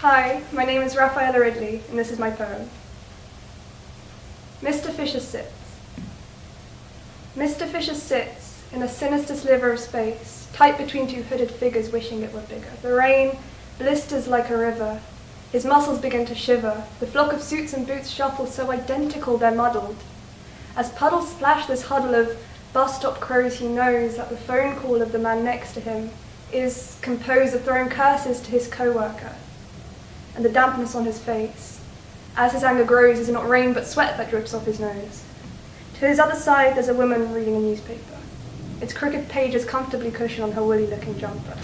Hi, my name is Rafa and this is my poem. Mr. Fisher sits. Mr. Fisher sits in a sinister sliver of space, tight between two hooded figures wishing it were bigger. The rain blisters like a river. His muscles begin to shiver. The flock of suits and boots shuffle so identical they're muddled. As puddles splash this huddle of bus-stop crows, he knows that the phone call of the man next to him is composed of throwing curses to his co-worker. And the dampness on his face, as his anger grows, is not rain but sweat that drips off his nose. To his other side, there's a woman reading a newspaper. Its crooked pages comfortably cushioned on her woolly-looking jumper.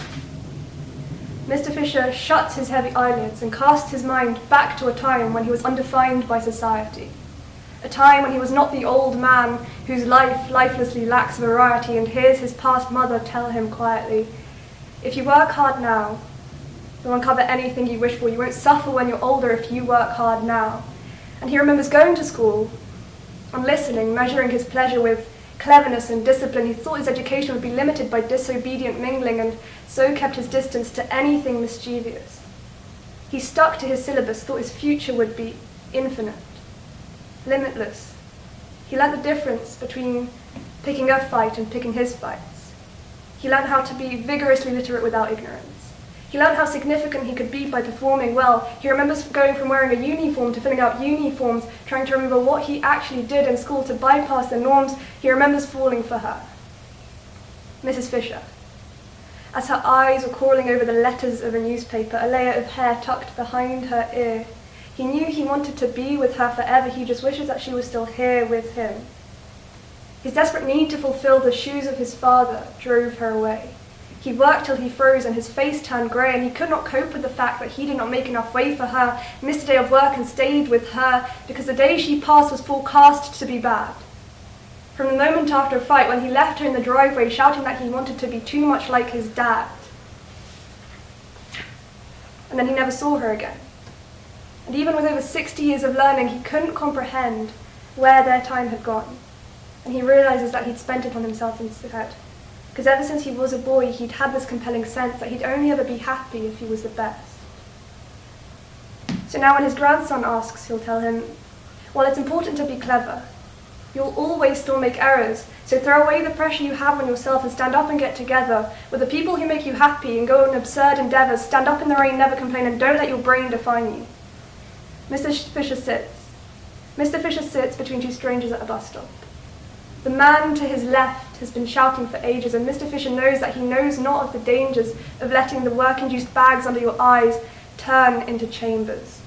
Mr. Fisher shuts his heavy eyelids and casts his mind back to a time when he was undefined by society. A time when he was not the old man whose life lifelessly lacks variety and hears his past mother tell him quietly, "If you work hard now, you'll uncover anything you wish for. You won't suffer when you're older if you work hard now." And he remembers going to school and listening, measuring his pleasure with cleverness and discipline. He thought his education would be limited by disobedient mingling and so kept his distance to anything mischievous. He stuck to his syllabus, thought his future would be infinite, limitless. He learnt the difference between picking a fight and picking his fights. He learnt how to be vigorously literate without ignorance. He learned how significant he could be by performing well. He remembers going from wearing a uniform to filling out uniforms, trying to remember what he actually did in school to bypass the norms. He remembers falling for her, Mrs. Fisher. As her eyes were crawling over the letters of a newspaper, a layer of hair tucked behind her ear, he knew he wanted to be with her forever. He just wishes that she was still here with him. His desperate need to fulfill the shoes of his father drove her away. He worked till he froze and his face turned grey, and he could not cope with the fact that he did not make enough way for her, missed a day of work and stayed with her because the day she passed was forecast to be bad. From the moment after a fight when he left her in the driveway shouting that he wanted to be too much like his dad. And then he never saw her again. And even with over 60 years of learning, he couldn't comprehend where their time had gone. And he realizes that he'd spent it on himself instead. Because ever since he was a boy, he'd had this compelling sense that he'd only ever be happy if he was the best. So now when his grandson asks, he'll tell him, well, it's important to be clever. You'll always still make errors, so throw away the pressure you have on yourself and stand up and get together with the people who make you happy and go on absurd endeavors. Stand up in the rain, never complain, and don't let your brain define you. Mr. Fisher sits. Mr. Fisher sits between two strangers at a bus stop. The man to his left has been shouting for ages, and Mr. Fisher knows that he knows not of the dangers of letting the work-induced bags under your eyes turn into chambers.